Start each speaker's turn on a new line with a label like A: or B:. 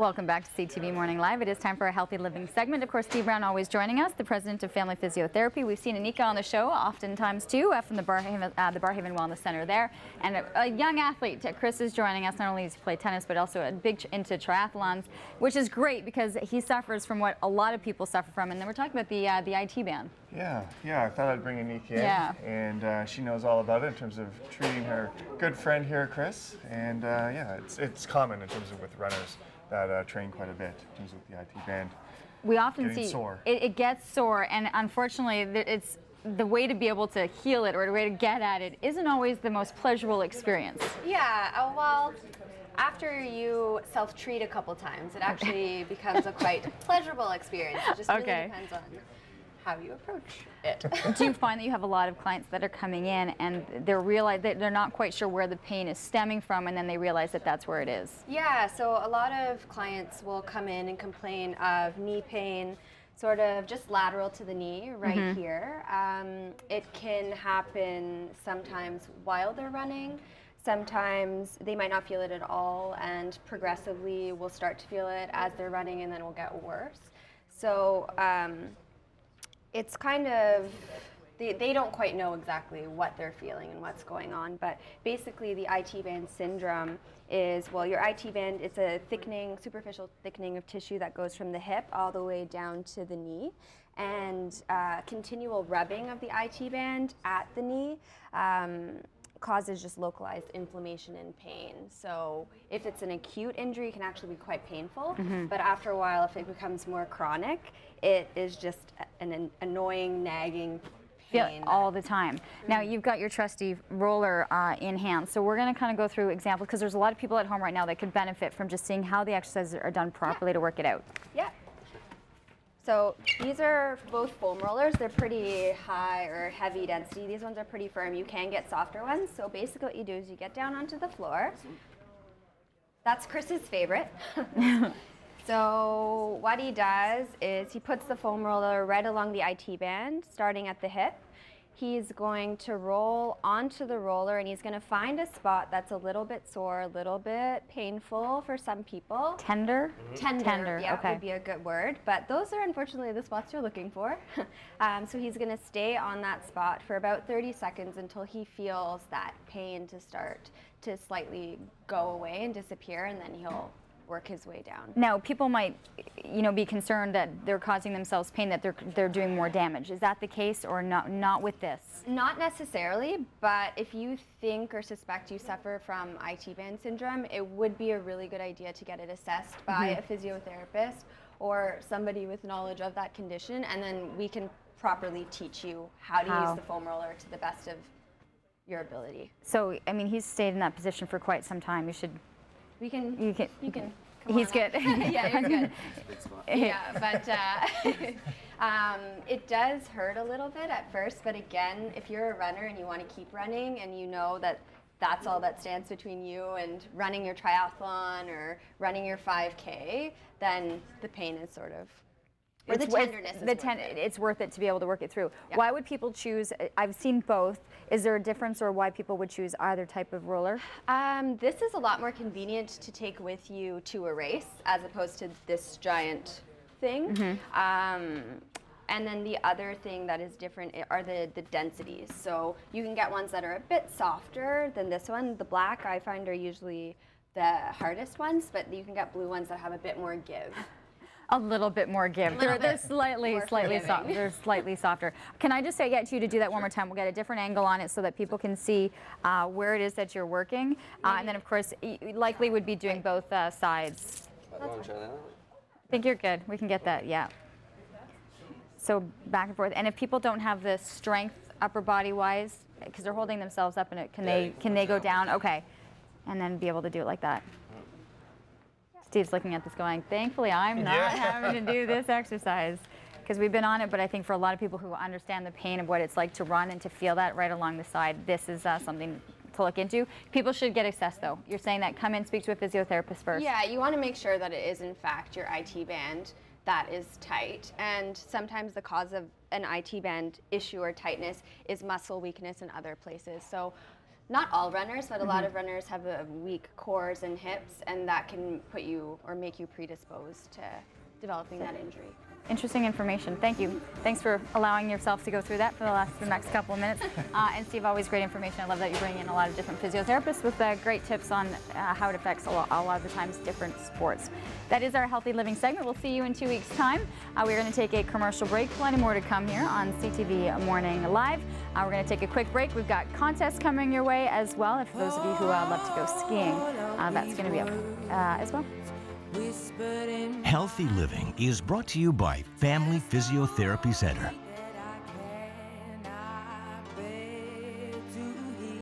A: Welcome back to CTV Morning Live. It is time for a healthy living segment. Of course, Steve Brown always joining us, the president of Family Physiotherapy. We've seen Aneeka on the show oftentimes too, from the Barrhaven Wellness Centre there. And a young athlete, Chris, is joining us. Not only does he play tennis, but also a big into triathlons, which is great because he suffers from what a lot of people suffer from. And then we're talking about the IT band.
B: Yeah, I thought I'd bring Aneeka in, and she knows all about it in terms of treating her good friend here, Chris. And yeah, it's common in terms of with runners that train quite a bit in terms of the IT band.
A: We often
B: Getting
A: see
B: sore.
A: It gets sore, and unfortunately, it's the way to be able to heal it or the way to get at it isn't always the most pleasurable experience.
C: Yeah, well, after you self-treat a couple times, it actually becomes a quite pleasurable experience. It just really depends on how you approach it.
A: Do you find that you have a lot of clients that are coming in and they're not quite sure where the pain is stemming from, and then they realize that that's where it is?
C: Yeah, so a lot of clients will come in and complain of knee pain, sort of just lateral to the knee, right here. It can happen sometimes while they're running. Sometimes they might not feel it at all, and progressively will start to feel it as they're running, and then will get worse. So it's kind of, they don't quite know exactly what they're feeling and what's going on, but basically the IT band syndrome is, well, your IT band, it's a thickening, superficial thickening of tissue that goes from the hip all the way down to the knee, and continual rubbing of the IT band at the knee causes just localized inflammation and pain. So if it's an acute injury, it can actually be quite painful, but after a while, if it becomes more chronic, it is just an annoying, nagging pain.
A: All the time. Now, you've got your trusty roller in hand, so we're going to kind of go through examples, because there's a lot of people at home right now that could benefit from just seeing how the exercises are done properly to work it out.
C: Yeah. So these are both foam rollers. They're pretty high or heavy density. These ones are pretty firm. You can get softer ones. So basically what you do is you get down onto the floor. That's Chris's favorite. So what he does is he puts the foam roller right along the IT band, starting at the hip. He's going to roll onto the roller, and he's going to find a spot that's a little bit sore, a little bit painful for some people.
A: Tender?
C: Tender, yeah,
A: okay.
C: would be a good word. But those are unfortunately the spots you're looking for. So he's going to stay on that spot for about 30 seconds until he feels that pain to start to slightly go away and disappear, and then he'll work his way down.
A: Now, people might, be concerned that they're causing themselves pain, that they're doing more damage. Is that the case, or not with this?
C: Not necessarily, but if you think or suspect you suffer from IT band syndrome, it would be a really good idea to get it assessed by a physiotherapist or somebody with knowledge of that condition, and then we can properly teach you how to use the foam roller to the best of your ability.
A: So, I mean, he's stayed in that position for quite some time. You can. He's good.
C: Yeah, you're good. Yeah, but it does hurt a little bit at first, but again, if you're a runner and you want to keep running and you know that that's all that stands between you and running your triathlon or running your 5K, then the pain is sort of, or the tenderness is worth it.
A: It's worth it to be able to work it through.
C: Yeah.
A: Why would people choose, I've seen both, is there a difference, or why people would choose either type of roller?
C: This is a lot more convenient to take with you to a race as opposed to this giant thing. And then the other thing that is different are the densities. So you can get ones that are a bit softer than this one. The black I find are usually the hardest ones, but you can get blue ones that have a bit more give.
A: A little bit more give. They're slightly softer. Can I just get you to do that one more time? We'll get a different angle on it so that people can see where it is that you're working. And then, of course, you likely would be doing both sides. I think you're good. We can get that, yeah. So back and forth. And if people don't have the strength upper body-wise, because they're holding themselves up, and can they go down? Okay. And then be able to do it like that. Steve's looking at this going, thankfully I'm not having to do this exercise, because we've been on it, but I think for a lot of people who understand the pain of what it's like to run and to feel that right along the side, this is something to look into. People should get assessed though. You're saying that come in, speak to a physiotherapist first.
C: Yeah, you want to make sure that it is in fact your IT band that is tight, and sometimes the cause of an IT band issue or tightness is muscle weakness in other places. So not all runners, but a lot of runners have weak cores and hips, and that can put you or make you predisposed to developing that injury.
A: Interesting information. Thank you. Thanks for allowing yourself to go through that for the next couple of minutes. And Steve, always great information. I love that you bring in a lot of different physiotherapists with great tips on how it affects a lot of the times different sports. That is our Healthy Living segment. We'll see you in 2 weeks' time. We're going to take a commercial break. Plenty more to come here on CTV Morning Live. We're going to take a quick break. We've got contests coming your way as well. And for those of you who love to go skiing, that's going to be up as well.
D: Healthy Living is brought to you by Family Physiotherapy Centre.